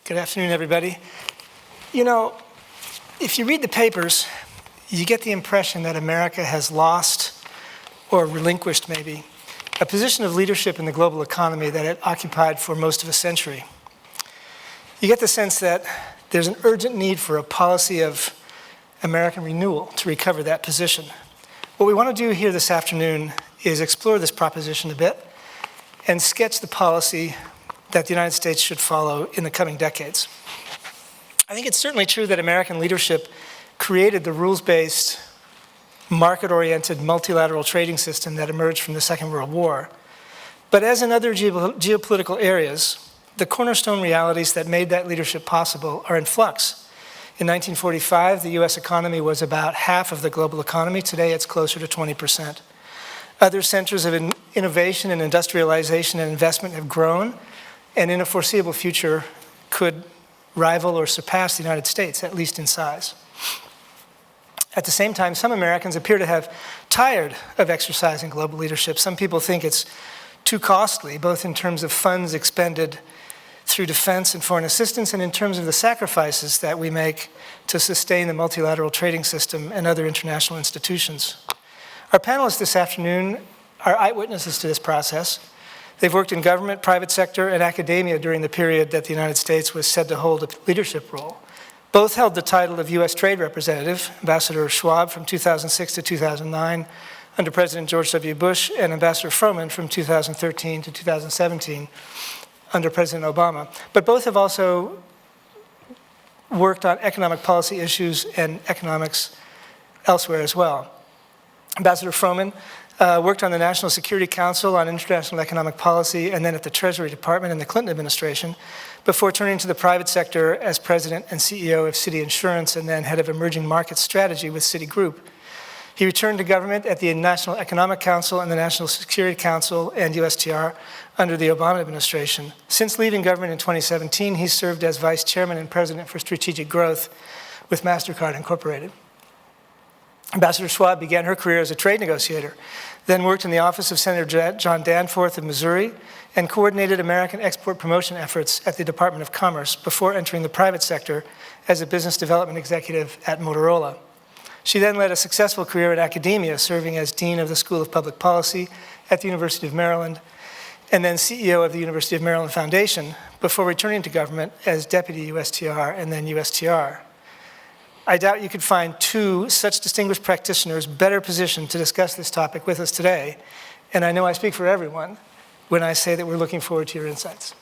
Good afternoon, everybody. You know, if you read the papers, you get the impression that America has lost, or relinquished maybe, a position of leadership in the global economy that it occupied for most of a century. You get the sense that there's an urgent need for a policy of American renewal to recover that position. What we want to do here this afternoon is explore this proposition a bit and sketch the policy that the United States should follow in the coming decades. I think it's certainly true that American leadership created the rules-based, market-oriented, multilateral trading system that emerged from the Second World War. But as in other geopolitical areas, the cornerstone realities that made that leadership possible are in flux. In 1945, the US economy was about half of the global economy. Today, it's closer to 20%. Other centers of innovation and industrialization and investment have grown, and in a foreseeable future could rival or surpass the United States, at least in size. At the same time, some Americans appear to have tired of exercising global leadership. Some people think it's too costly, both in terms of funds expended through defense and foreign assistance, and in terms of the sacrifices that we make to sustain the multilateral trading system and other international institutions. Our panelists this afternoon are eyewitnesses to this process. They've worked in government, private sector, and academia during the period that the United States was said to hold a leadership role. Both held the title of U.S. Trade Representative, Ambassador Schwab from 2006 to 2009 under President George W. Bush, and Ambassador Froman from 2013 to 2017 under President Obama. But both have also worked on economic policy issues and economics elsewhere as well. Ambassador Froman worked on the National Security Council on International Economic Policy and then at the Treasury Department in the Clinton administration before turning to the private sector as president and CEO of Citi Insurance and then head of emerging market strategy with Citigroup. He returned to government at the National Economic Council and the National Security Council and USTR under the Obama administration. Since leaving government in 2017, he served as vice chairman and president for strategic growth with Mastercard Incorporated. Ambassador Schwab began her career as a trade negotiator, then worked in the office of Senator John Danforth of Missouri and coordinated American export promotion efforts at the Department of Commerce before entering the private sector as a business development executive at Motorola. She then led a successful career in academia, serving as Dean of the School of Public Policy at the University of Maryland, and then CEO of the University of Maryland Foundation before returning to government as Deputy USTR and then USTR. I doubt you could find two such distinguished practitioners better positioned to discuss this topic with us today, and I know I speak for everyone when I say that we're looking forward to your insights.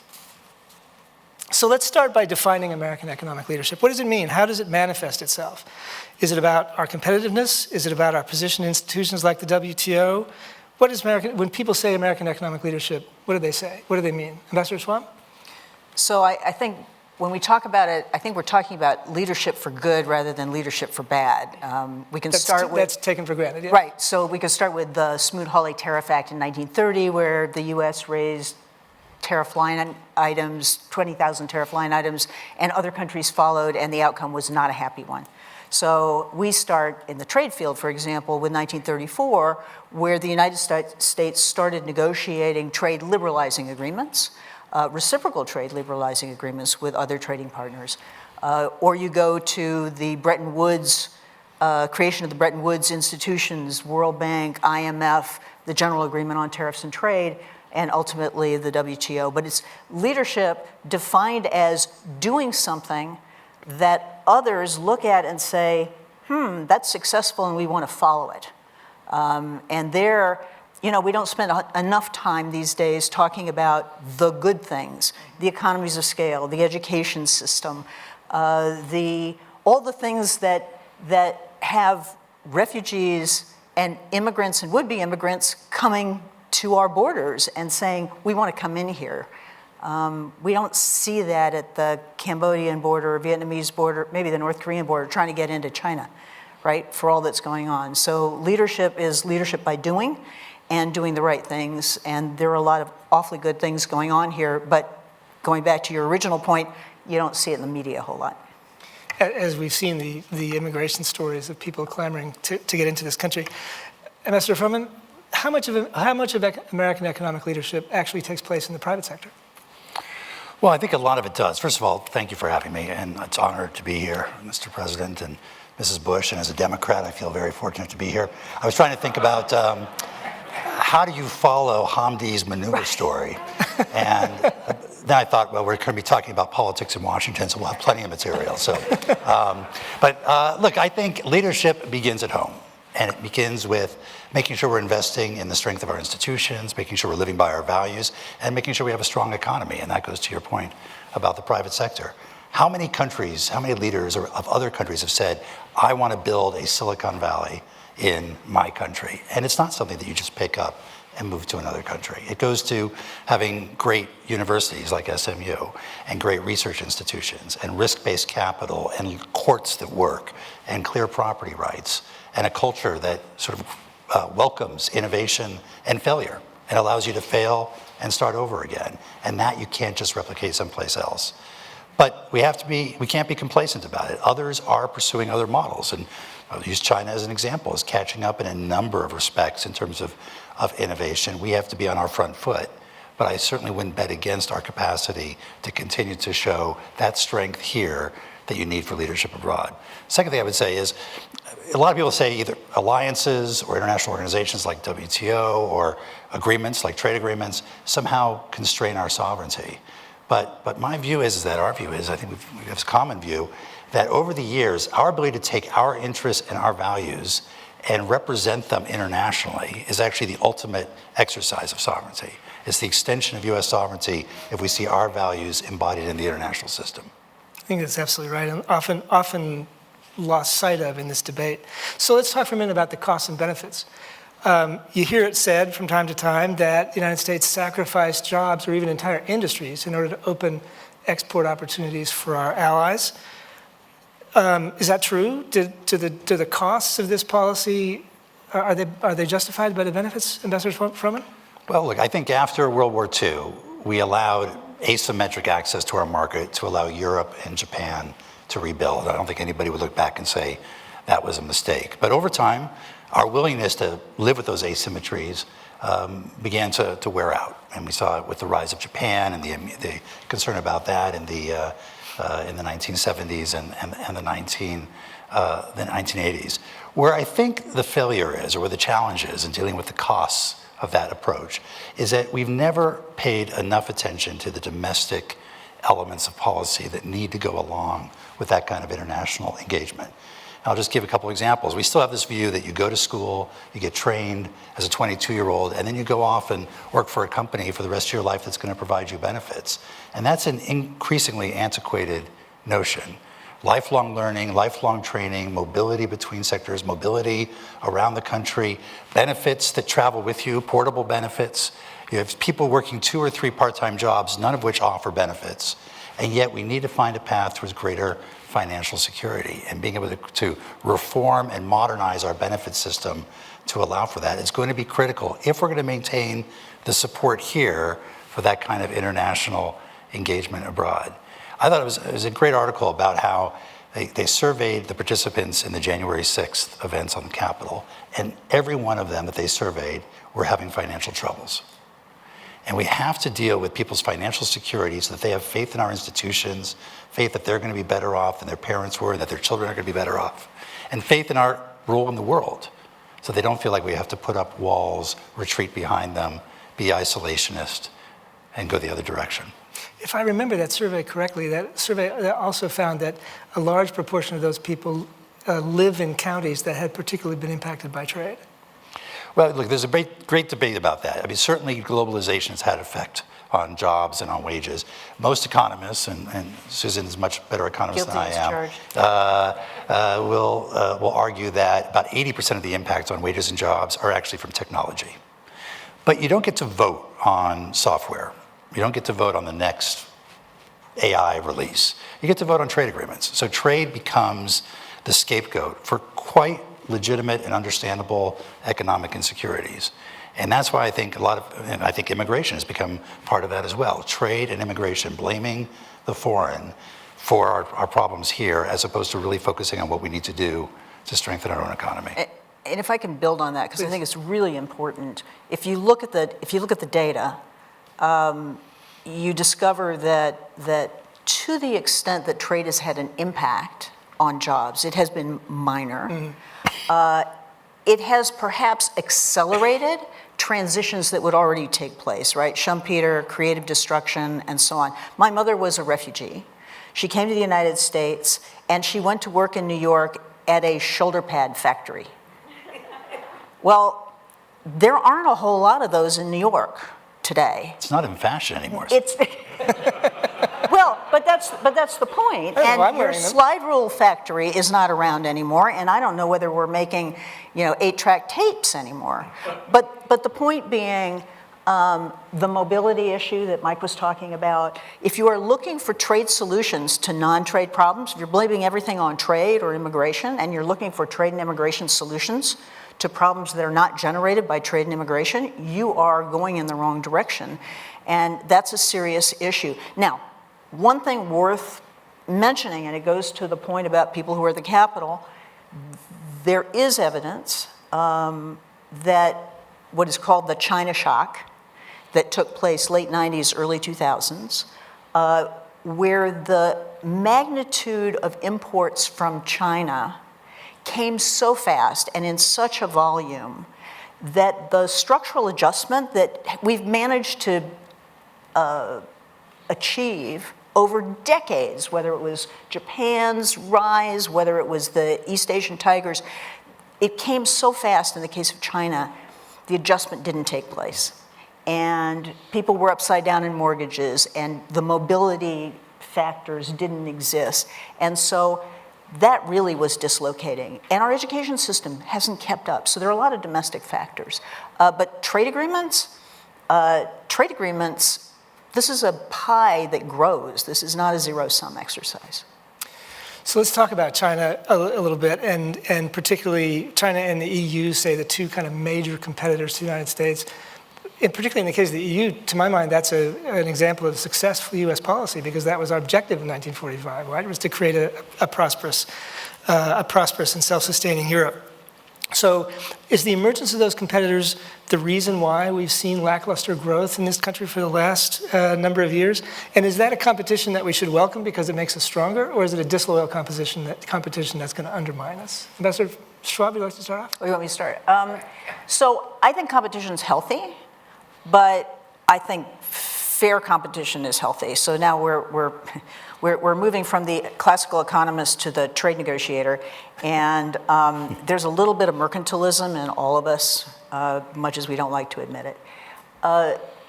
So let's start by defining American economic leadership. What does it mean? How does it manifest itself? Is it about our competitiveness? Is it about our position in institutions like the WTO? What is when people say American economic leadership, what do they say? What do they mean? Ambassador Schwab? So I think when we talk about it, I think we're talking about leadership for good rather than leadership for bad. We can start with... That's taken for granted, yeah. Right, so we can start with the Smoot-Hawley Tariff Act in 1930, where the US raised tariff line items, 20,000 tariff line items, and other countries followed, and the outcome was not a happy one. So we start in the trade field, for example, with 1934, where the United States started negotiating trade liberalizing agreements, reciprocal trade liberalizing agreements with other trading partners. Or you go to the Bretton Woods, creation of the Bretton Woods institutions, World Bank, IMF, the General Agreement on Tariffs and Trade, and ultimately the WTO. But it's leadership defined as doing something that others look at and say, that's successful and we want to follow it. And there, you know, we don't spend enough time these days talking about the good things, the economies of scale, the education system, all the things that have refugees and immigrants and would-be immigrants coming to our borders and saying, we want to come in here. We don't see that at the Cambodian border, or Vietnamese border, maybe the North Korean border, trying to get into China, right, for all that's going on. So leadership is leadership by doing, and doing the right things, and there are a lot of awfully good things going on here, but going back to your original point, you don't see it in the media a whole lot. As we've seen the immigration stories of people clamoring to get into this country. Ambassador Froman, how much of American economic leadership actually takes place in the private sector? Well, I think a lot of it does. First of all, thank you for having me, and it's an honor to be here, Mr. President and Mrs. Bush. And as a Democrat, I feel very fortunate to be here. I was trying to think about how do you follow Hamdi's maneuver story? And then I thought, well, we're going to be talking about politics in Washington, so we'll have plenty of material. So, look, I think leadership begins at home. And it begins with making sure we're investing in the strength of our institutions, making sure we're living by our values, and making sure we have a strong economy. And that goes to your point about the private sector. How many countries, how many leaders of other countries have said, I want to build a Silicon Valley in my country? And it's not something that you just pick up and move to another country. It goes to having great universities like SMU and great research institutions and risk-based capital and courts that work and clear property rights and a culture that sort of welcomes innovation and failure and allows you to fail and start over again. And that you can't just replicate someplace else. But we can't be complacent about it. Others are pursuing other models. And I'll use China as an example, is catching up in a number of respects in terms of innovation. We have to be on our front foot. But I certainly wouldn't bet against our capacity to continue to show that strength here that you need for leadership abroad. Second thing I would say is, a lot of people say either alliances or international organizations like WTO or agreements like trade agreements somehow constrain our sovereignty. But my view is that our view is, I think we have a common view, that over the years, our ability to take our interests and our values and represent them internationally is actually the ultimate exercise of sovereignty. It's the extension of US sovereignty if we see our values embodied in the international system. I think that's absolutely right, and often lost sight of in this debate. So let's talk for a minute about the costs and benefits. You hear it said from time to time that the United States sacrificed jobs or even entire industries in order to open export opportunities for our allies. Is that true? Do the costs of this policy, are they justified by the benefits, Ambassador Froman? Well, look, I think after World War II, we allowed asymmetric access to our market to allow Europe and Japan to rebuild. I don't think anybody would look back and say that was a mistake. But over time, our willingness to live with those asymmetries began to wear out. And we saw it with the rise of Japan and the concern about that in the 1970s and the 1980s. Where I think the failure is, or where the challenge is in dealing with the costs of that approach, is that we've never paid enough attention to the domestic elements of policy that need to go along with that kind of international engagement. I'll just give a couple examples. We still have this view that you go to school, you get trained as a 22-year-old, and then you go off and work for a company for the rest of your life that's going to provide you benefits. And that's an increasingly antiquated notion. Lifelong learning, lifelong training, mobility between sectors, mobility around the country, benefits that travel with you, portable benefits. You have people working 2 or 3 part-time jobs, none of which offer benefits. And yet we need to find a path towards greater financial security, and being able to reform and modernize our benefit system to allow for that is going to be critical if we're going to maintain the support here for that kind of international engagement abroad. I thought it was a great article about how they surveyed the participants in the January 6th events on the Capitol, and every one of them that they surveyed were having financial troubles. And we have to deal with people's financial security so that they have faith in our institutions, faith that they're going to be better off than their parents were, and that their children are going to be better off, and faith in our role in the world so they don't feel like we have to put up walls, retreat behind them, be isolationist, and go the other direction. If I remember that survey correctly, that survey also found that a large proportion of those people live in counties that had particularly been impacted by trade. Well, look, there's a great debate about that. I mean, certainly globalization has had effect on jobs and on wages. Most economists, and Susan is a much better economist than I am, will argue that about 80% of the impact on wages and jobs are actually from technology. But you don't get to vote on software. You don't get to vote on the next AI release. You get to vote on trade agreements. So trade becomes the scapegoat for quite legitimate and understandable economic insecurities. And that's why I think I think immigration has become part of that as well. Trade and immigration, blaming the foreign for our problems here, as opposed to really focusing on what we need to do to strengthen our own economy. And if I can build on that, because I think it's really important. If you look at the data, you discover that to the extent that trade has had an impact on jobs, it has been minor. It has perhaps accelerated transitions that would already take place, right? Schumpeter, creative destruction, and so on. My mother was a refugee. She came to the United States, and she went to work in New York at a shoulder pad factory. Well, there aren't a whole lot of those in New York today. It's not in fashion anymore. It's well, but that's the point. Oh, And I'm your wearing them. slide rule factory is not around anymore, and I don't know whether we're making, 8-track tapes anymore. But the point being, the mobility issue that Mike was talking about, if you are looking for trade solutions to non-trade problems, if you're blaming everything on trade or immigration, and you're looking for trade and immigration solutions to problems that are not generated by trade and immigration, you are going in the wrong direction. And that's a serious issue. Now, one thing worth mentioning, and it goes to the point about people who are at the Capitol, there is evidence that what is called the China shock that took place late 90s, early 2000s, where the magnitude of imports from China came so fast and in such a volume that the structural adjustment that we've managed to achieve over decades, whether it was Japan's rise, whether it was the East Asian tigers, it came so fast in the case of China, the adjustment didn't take place. And people were upside down in mortgages, and the mobility factors didn't exist. And so that really was dislocating. And our education system hasn't kept up. So there are a lot of domestic factors. But trade agreements, this is a pie that grows. This is not a zero-sum exercise. So let's talk about China a little bit, and particularly China and the EU, say the two kind of major competitors to the United States. And particularly in the case of the EU, to my mind, that's an example of successful U.S. policy, because that was our objective in 1945, right? It was to create a prosperous and self-sustaining Europe. So is the emergence of those competitors the reason why we've seen lackluster growth in this country for the last number of years? And is that a competition that we should welcome because it makes us stronger, or is it a disloyal competition that's going to undermine us? Ambassador Schwab, would you like to start off? Oh, you want me to start? So I think competition is healthy, but I think fair competition is healthy. So now we're moving from the classical economist to the trade negotiator, and there's a little bit of mercantilism in all of us, much as we don't like to admit it.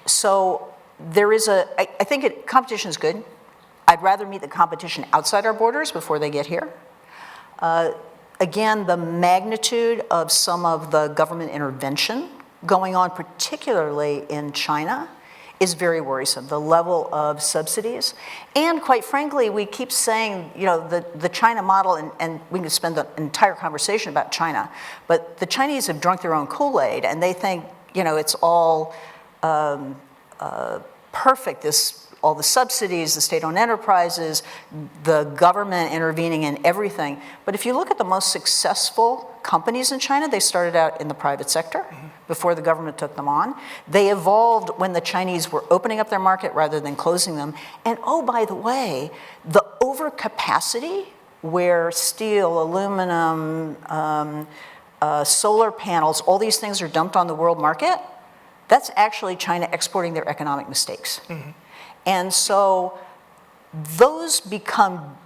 So there is I think competition is good. I'd rather meet the competition outside our borders before they get here. Again, the magnitude of some of the government intervention going on, particularly in China, is very worrisome. The level of subsidies. And quite frankly, we keep saying, the China model, and we can spend the entire conversation about China, but the Chinese have drunk their own Kool-Aid, and they think, it's all perfect, all the subsidies, the state-owned enterprises, the government intervening in everything. But if you look at the most successful companies in China, they started out in the private sector before the government took them on. They evolved when the Chinese were opening up their market rather than closing them. And oh, by the way, the overcapacity where steel, aluminum, solar panels, all these things are dumped on the world market, that's actually China exporting their economic mistakes. Mm-hmm. And so those become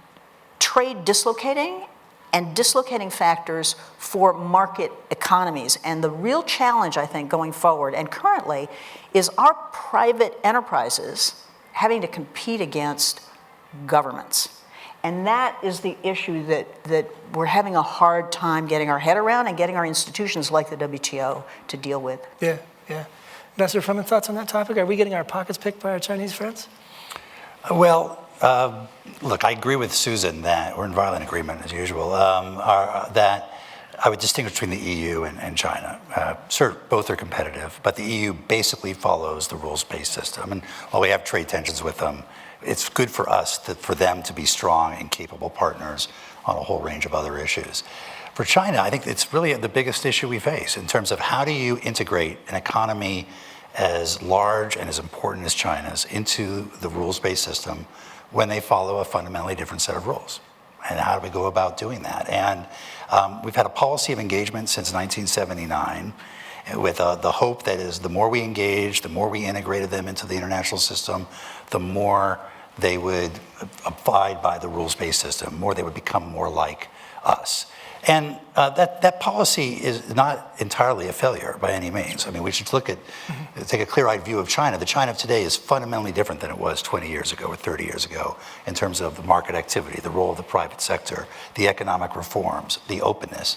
trade dislocating and dislocating factors for market economies. And the real challenge, I think, going forward and currently is our private enterprises having to compete against governments. And that is the issue that we're having a hard time getting our head around and getting our institutions like the WTO to deal with. Yeah. Ambassador Froman, thoughts on that topic? Are we getting our pockets picked by our Chinese friends? Well, look, I agree with Susan that we're in violent agreement as usual, that I would distinguish between the EU and China. Sure, both are competitive, but the EU basically follows the rules-based system. And while we have trade tensions with them, it's good for us, for them to be strong and capable partners on a whole range of other issues. For China, I think it's really the biggest issue we face in terms of how do you integrate an economy as large and as important as China's into the rules-based system when they follow a fundamentally different set of rules? And how do we go about doing that? And we've had a policy of engagement since 1979 with the hope that is the more we engage, the more we integrated them into the international system, the more they would abide by the rules-based system, more they would become more like us. And that policy is not entirely a failure by any means. I mean, we should take a clear-eyed view of China. The China of today is fundamentally different than it was 20 years ago or 30 years ago in terms of the market activity, the role of the private sector, the economic reforms, the openness.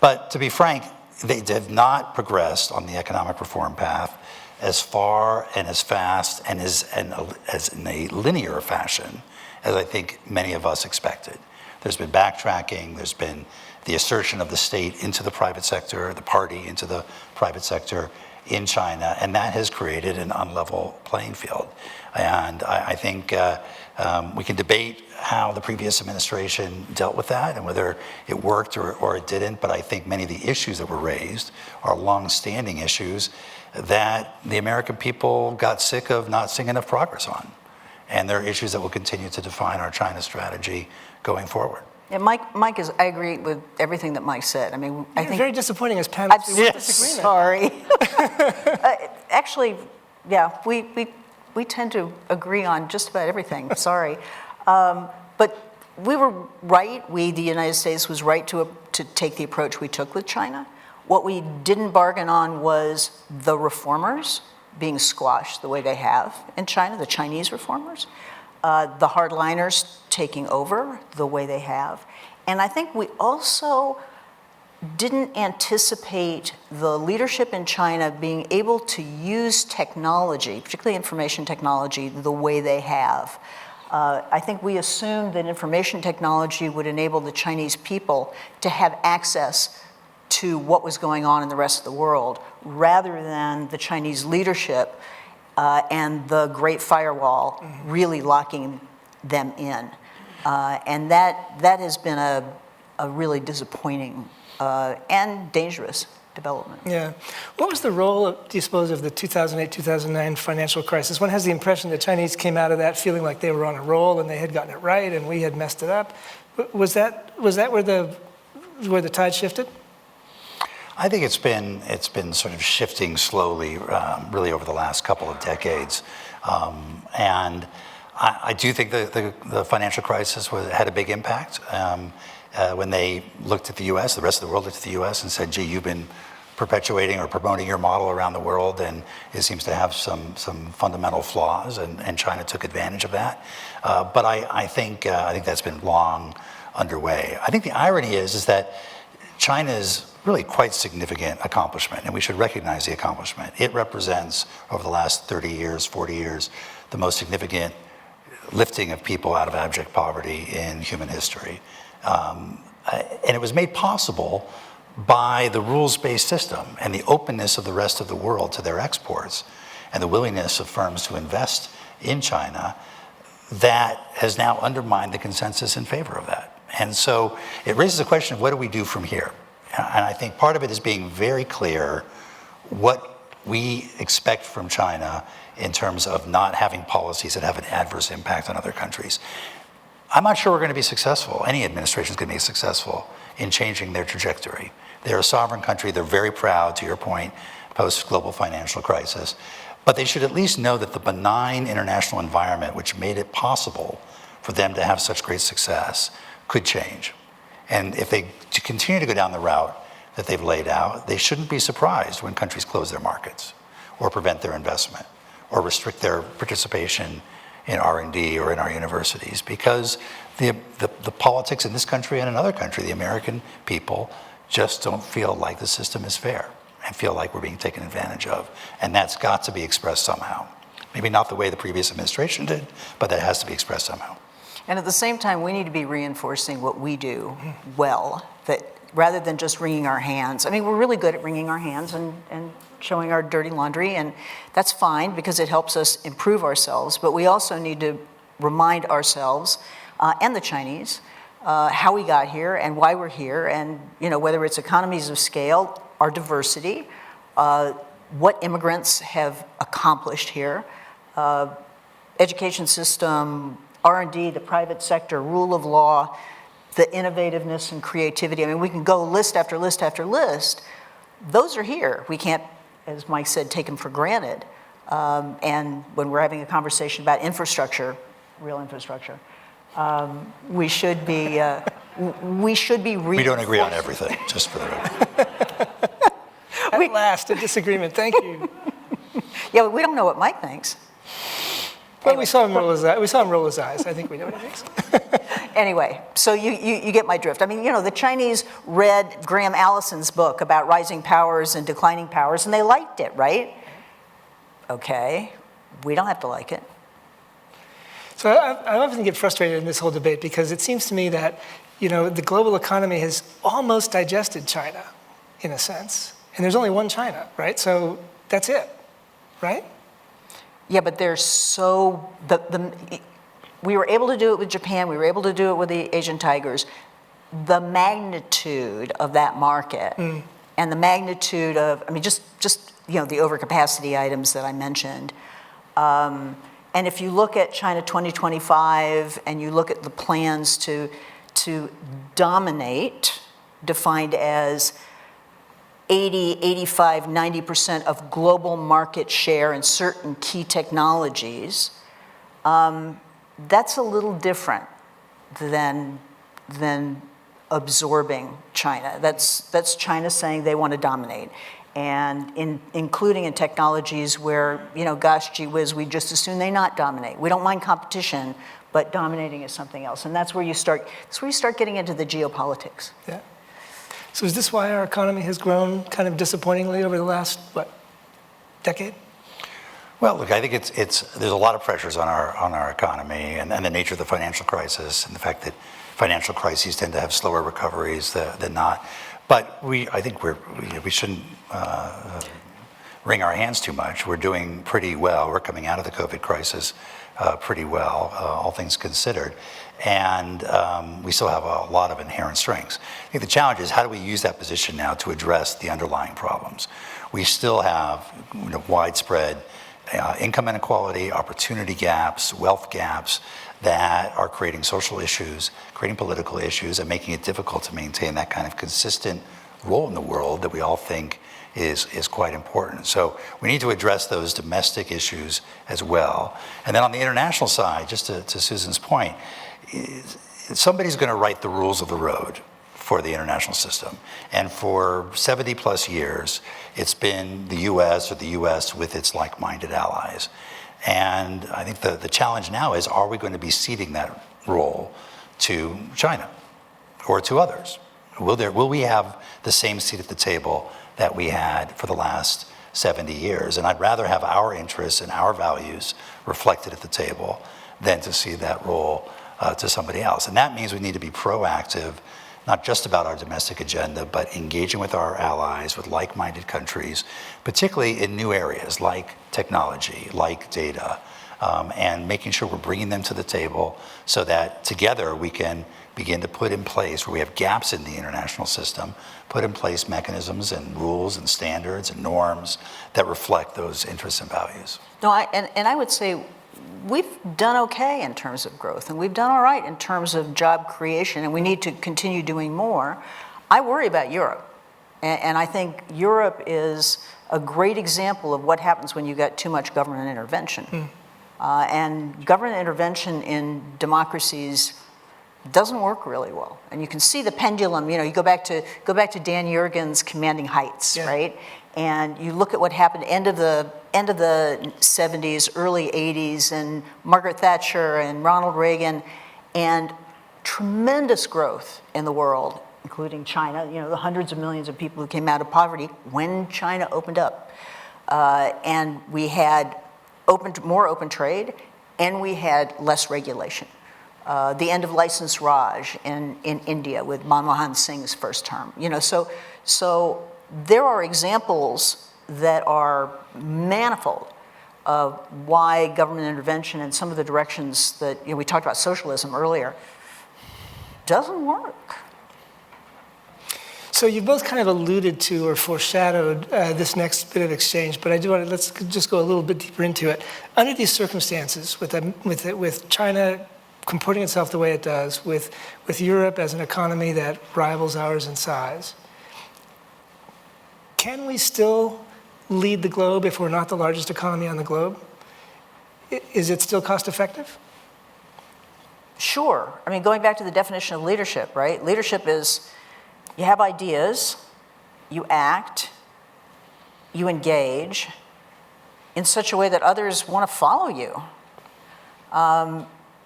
But to be frank, they have not progressed on the economic reform path as far and as fast and as in a linear fashion as I think many of us expected. There's been backtracking, there's been the assertion of the state into the private sector, the party into the private sector in China, and that has created an unlevel playing field. And I think we can debate how the previous administration dealt with that and whether it worked or it didn't, but I think many of the issues that were raised are long-standing issues that the American people got sick of not seeing enough progress on. And they're issues that will continue to define our China strategy going forward. Yeah, Mike I agree with everything that Mike said. I mean, I think very disappointing as panelists. I'm sorry. Actually, yeah, we tend to agree on just about everything. Sorry, but we were right. The United States, was right to take the approach we took with China. What we didn't bargain on was the reformers being squashed the way they have in China, the Chinese reformers. The hardliners taking over the way they have. And I think we also didn't anticipate the leadership in China being able to use technology, particularly information technology, the way they have. I think we assumed that information technology would enable the Chinese people to have access to what was going on in the rest of the world, rather than the Chinese leadership and the Great Firewall really locking them in. And that has been a really disappointing and dangerous development. Yeah. What was the role, do you suppose, of the 2008-2009 financial crisis? One has the impression the Chinese came out of that feeling like they were on a roll and they had gotten it right and we had messed it up. Was that where the tide shifted? I think it's been sort of shifting slowly, really over the last couple of decades, and I do think the financial crisis had a big impact when they looked at the U.S. The rest of the world looked at the U.S. and said, "Gee, you've been perpetuating or promoting your model around the world, and it seems to have some fundamental flaws." And China took advantage of that. But I think that's been long underway. I think the irony is that China's really quite significant accomplishment, and we should recognize the accomplishment. It represents, over the last 30 years, 40 years, the most significant lifting of people out of abject poverty in human history. And it was made possible by the rules-based system and the openness of the rest of the world to their exports and the willingness of firms to invest in China that has now undermined the consensus in favor of that. And so it raises the question of what do we do from here? And I think part of it is being very clear what we expect from China in terms of not having policies that have an adverse impact on other countries. I'm not sure we're going to be successful. Any administration is going to be successful in changing their trajectory. They're a sovereign country. They're very proud, to your point, post-global financial crisis. But they should at least know that the benign international environment which made it possible for them to have such great success could change. And if they continue to go down the route that they've laid out, they shouldn't be surprised when countries close their markets or prevent their investment or restrict their participation in R&D or in our universities, because the politics in this country and another country, the American people, just don't feel like the system is fair and feel like we're being taken advantage of. And that's got to be expressed somehow. Maybe not the way the previous administration did, but that has to be expressed somehow. And at the same time, we need to be reinforcing what we do well, that rather than just wringing our hands. I mean, we're really good at wringing our hands and showing our dirty laundry, and that's fine because it helps us improve ourselves. But we also need to remind ourselves and the Chinese how we got here and why we're here, and whether it's economies of scale, our diversity, what immigrants have accomplished here, education system, R&D, the private sector, rule of law, the innovativeness and creativity. I mean, we can go list after list after list. Those are here. We can't, as Mike said, take them for granted. And when we're having a conversation about infrastructure, real infrastructure, we should be We don't agree on everything, just for the record. At last, a disagreement. Thank you. Yeah, but we don't know what Mike thinks. Well, we saw him roll his eyes. We saw him roll his eyes. I think we know what he thinks. Anyway, so you get my drift. I mean, you know, the Chinese read Graham Allison's book about rising powers and declining powers, and they liked it, right? Okay, we don't have to like it. So I often get frustrated in this whole debate because it seems to me that, you know, the global economy has almost digested China, in a sense. And there's only one China, right? So that's it, right? Yeah, but there's so, we were able to do it with Japan, we were able to do it with the Asian tigers. The magnitude of that market and the magnitude of, I mean, just you know, the overcapacity items that I mentioned. And if you look at China 2025 and you look at the plans to dominate, defined as 80, 85, 90% of global market share in certain key technologies, that's a little different than absorbing China. That's China saying they want to dominate. And including in technologies where, you know, gosh, gee whiz, we just as soon they not dominate. We don't mind competition, but dominating is something else. And that's where you start getting into the geopolitics. Yeah. So is this why our economy has grown kind of disappointingly over the last, what, decade? Well, look, I think there's a lot of pressures on our economy and the nature of the financial crisis and the fact that financial crises tend to have slower recoveries than not. But I think we shouldn't wring our hands too much. We're doing pretty well. We're coming out of the COVID crisis pretty well, all things considered. And we still have a lot of inherent strengths. I think the challenge is how do we use that position now to address the underlying problems? We still have, you know, widespread income inequality, opportunity gaps, wealth gaps that are creating social issues, creating political issues, and making it difficult to maintain that kind of consistent role in the world that we all think is quite important. So we need to address those domestic issues as well. And then on the international side, just to Susan's point, somebody's going to write the rules of the road for the international system. And for 70 plus years, it's been the US or the US with its like-minded allies. And I think the challenge now is, are we going to be ceding that role to China or to others? Will we have the same seat at the table that we had for the last 70 years? And I'd rather have our interests and our values reflected at the table than to cede that role to somebody else. And that means we need to be proactive, not just about our domestic agenda, but engaging with our allies, with like-minded countries, particularly in new areas like technology, like data, and making sure we're bringing them to the table so that together we can begin to put in place, where we have gaps in the international system, put in place mechanisms and rules and standards and norms that reflect those interests and values. No, I would say we've done okay in terms of growth, and we've done all right in terms of job creation, and we need to continue doing more. I worry about Europe, and I think Europe is a great example of what happens when you get too much government intervention. And government intervention in democracies doesn't work really well. And you can see the pendulum, you know, you go back to Dan Yergin's Commanding Heights, yeah. Right? And you look at what happened end of the 70s, early 80s, and Margaret Thatcher and Ronald Reagan, and tremendous growth in the world, including China, you know, the hundreds of millions of people who came out of poverty when China opened up. And we had more open trade, and we had less regulation. The end of license Raj in India with Manmohan Singh's first term. You know, so there are examples that are manifold of why government intervention and some of the directions that, you know, we talked about socialism earlier, doesn't work. So you both kind of alluded to or foreshadowed this next bit of exchange, but I do want to, let's just go a little bit deeper into it. Under these circumstances, with China comporting itself the way it does, with Europe as an economy that rivals ours in size, can we still lead the globe if we're not the largest economy on the globe? Is it still cost effective? Sure. I mean, going back to the definition of leadership, right? Leadership is you have ideas, you act, you engage in such a way that others want to follow you.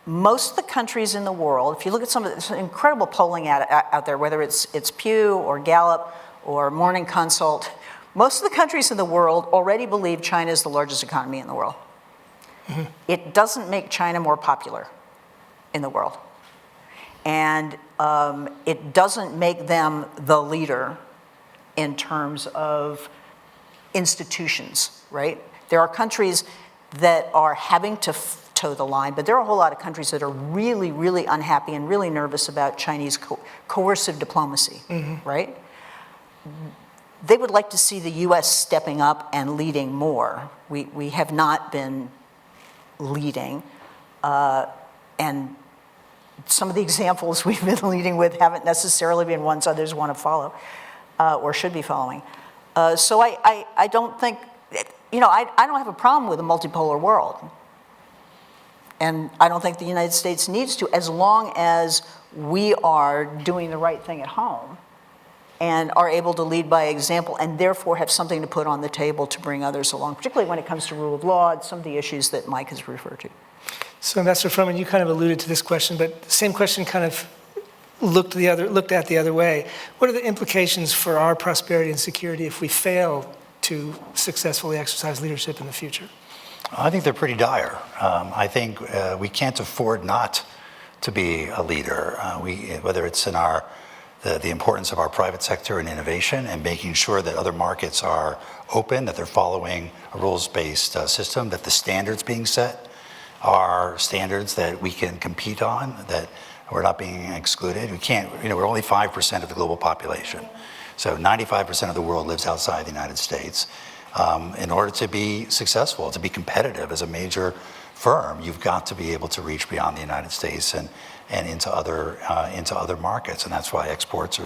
Most of the countries in the world, if you look at some of the incredible polling out there, whether it's Pew or Gallup or Morning Consult, most of the countries in the world already believe China is the largest economy in the world. Mm-hmm. It doesn't make China more popular in the world. And it doesn't make them the leader in terms of institutions, right? There are countries that are having to toe the line, but there are a whole lot of countries that are really, really unhappy and really nervous about Chinese coercive diplomacy, mm-hmm. right? They would like to see the US stepping up and leading more. We have not been leading, and some of the examples we've been leading with haven't necessarily been ones others want to follow or should be following. So I don't think, I don't have a problem with a multipolar world. And I don't think the United States needs to, as long as we are doing the right thing at home and are able to lead by example and therefore have something to put on the table to bring others along, particularly when it comes to rule of law and some of the issues that Mike has referred to. So, Ambassador Froman, you kind of alluded to this question, but the same question kind of looked at the other way. What are the implications for our prosperity and security if we fail to successfully exercise leadership in the future? I think they're pretty dire. I think we can't afford not to be a leader, whether it's in the importance of our private sector and innovation and making sure that other markets are open, that they're following a rules-based system, that the standards being set are standards that we can compete on, that we're not being excluded. We can't, we're only 5% of the global population. So 95% of the world lives outside the United States. In order to be successful, to be competitive as a major firm, you've got to be able to reach beyond the United States and into other markets, and that's why exports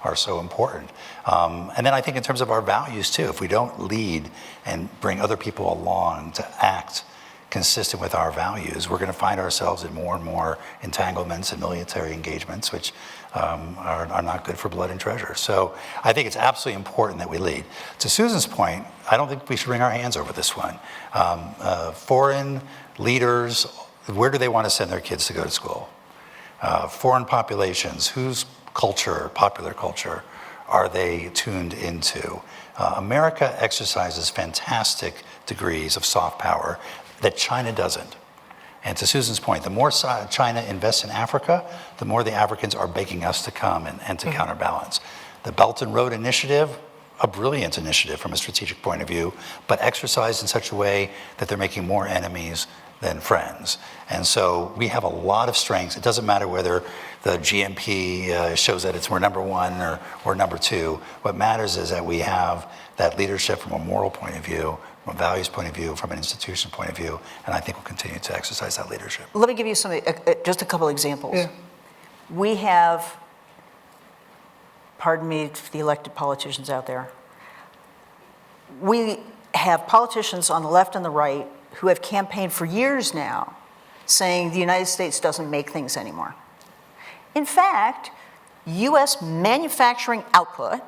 are so important. And then I think in terms of our values too, if we don't lead and bring other people along to act consistent with our values, we're going to find ourselves in more and more entanglements and military engagements, which are not good for blood and treasure. So I think it's absolutely important that we lead. To Susan's point, I don't think we should wring our hands over this one. Foreign leaders, where do they want to send their kids to go to school? Foreign populations, whose culture, popular culture, are they tuned into? America exercises fantastic degrees of soft power that China doesn't. And to Susan's point, the more China invests in Africa, the more the Africans are begging us to come and to counterbalance. The Belt and Road Initiative, a brilliant initiative from a strategic point of view, but exercised in such a way that they're making more enemies than friends. And so we have a lot of strengths. It doesn't matter whether the GMP shows that we're number one or number two. What matters is that we have that leadership from a moral point of view, from a values point of view, from an institution point of view, and I think we'll continue to exercise that leadership. Let me give you just a couple examples. Yeah. We have, pardon me, the elected politicians out there, we have politicians on the left and the right who have campaigned for years now saying the United States doesn't make things anymore. In fact, US manufacturing output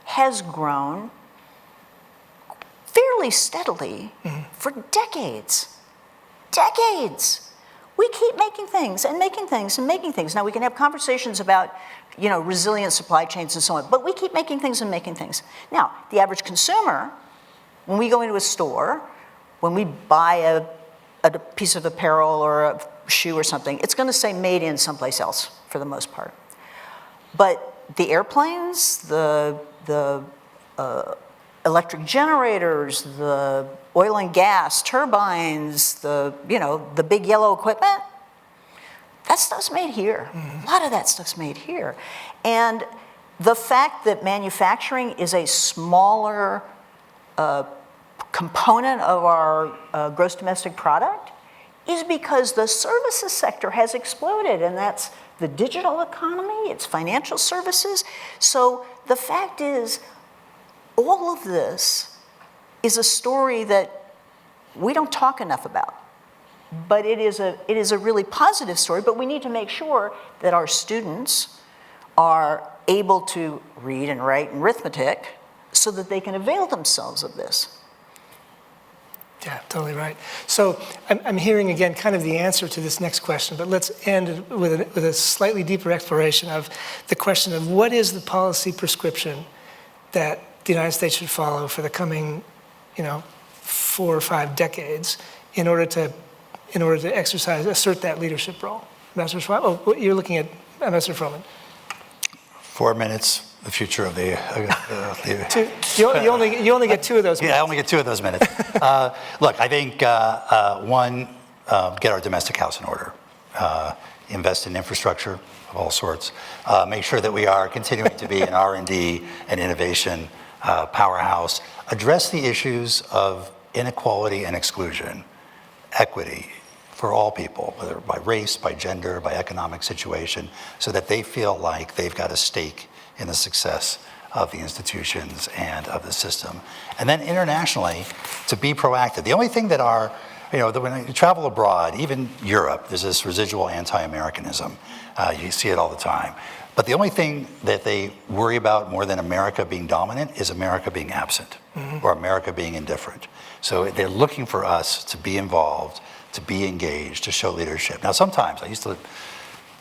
has grown fairly steadily for decades. Decades. We keep making things and making things and making things. Now we can have conversations about, resilient supply chains and so on, but we keep making things and making things. Now, the average consumer, when we go into a store, when we buy a piece of apparel or a shoe or something, it's going to say made in someplace else for the most part. But the airplanes, the electric generators, the oil and gas turbines, the big yellow equipment, that stuff's made here. A lot of that stuff's made here. And The fact that manufacturing is a smaller component of our gross domestic product is because the services sector has exploded, and that's the digital economy, it's financial services. So the fact is, all of this is a story that we don't talk enough about. But it is a really positive story, but we need to make sure that our students are able to read and write and arithmetic so that they can avail themselves of this. Yeah, totally right. So I'm hearing again kind of the answer to this next question, but let's end with a slightly deeper exploration of the question of what is the policy prescription that the United States should follow for the coming, 4 or 5 decades in order to assert that leadership role. Ambassador Schwab, you're looking at Ambassador Froman. 4 minutes. The future of the... You only get 2 of those minutes. Yeah, I only get 2 of those minutes. Look, I think, one, get our domestic house in order. Invest in infrastructure of all sorts. Make sure that we are continuing to be an R&D and innovation powerhouse. Address the issues of inequality and exclusion, equity for all people, whether by race, by gender, by economic situation, so that they feel like they've got a stake in the success of the institutions and of the system. And then internationally, to be proactive. The only thing that when you travel abroad, even Europe, there's this residual anti-Americanism. You see it all the time. But the only thing that they worry about more than America being dominant is America being absent, or America being indifferent. So they're looking for us to be involved, to be engaged, to show leadership. Now, sometimes I used to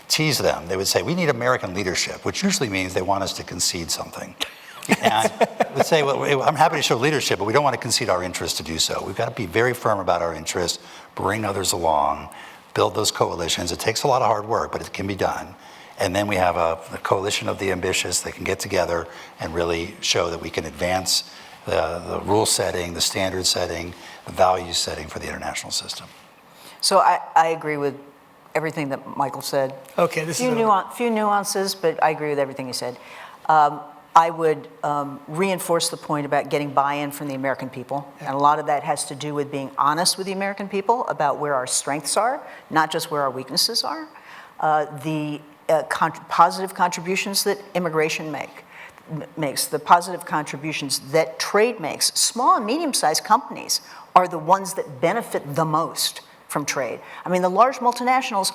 tease them. They would say, we need American leadership, which usually means they want us to concede something. And I would say, well, I'm happy to show leadership, but we don't want to concede our interests to do so. We've got to be very firm about our interests, bring others along, build those coalitions. It takes a lot of hard work, but it can be done. And then we have a coalition of the ambitious that can get together and really show that we can advance the rule setting, the standard setting, the value setting for the international system. So I agree with everything that Michael said. Okay, few nuances, but I agree with everything he said. I would reinforce the point about getting buy-in from the American people, and a lot of that has to do with being honest with the American people about where our strengths are, not just where our weaknesses are. The positive contributions that immigration makes, the positive contributions that trade makes. Small and medium-sized companies are the ones that benefit the most from trade. I mean, the large multinationals,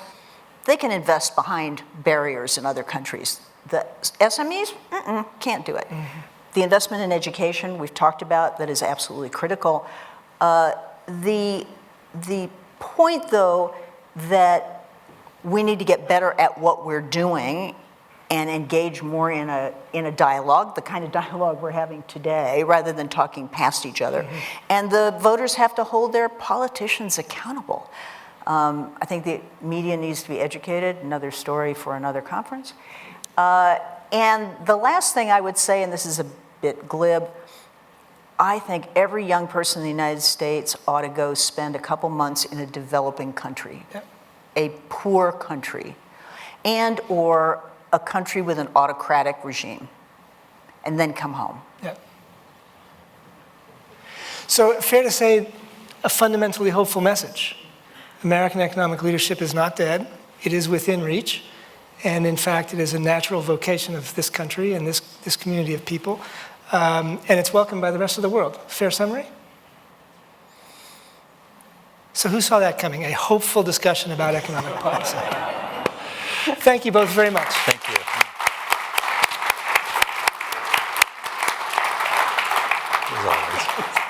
they can invest behind barriers in other countries. The SMEs, can't do it. The investment in education, we've talked about, that is absolutely critical. The point, though, that we need to get better at what we're doing and engage more in a dialogue, the kind of dialogue we're having today, rather than talking past each other. And the voters have to hold their politicians accountable. I think the media needs to be educated, another story for another conference. And the last thing I would say, and this is a bit glib, I think every young person in the United States ought to go spend a couple months in a developing country, a poor country, and or a country with an autocratic regime, and then come home. Yeah. So fair to say, a fundamentally hopeful message. American economic leadership is not dead. It is within reach. And in fact, it is a natural vocation of this country and this community of people. And it's welcomed by the rest of the world. Fair summary? So who saw that coming? A hopeful discussion about economic policy. Thank you both very much. Thank you. As always.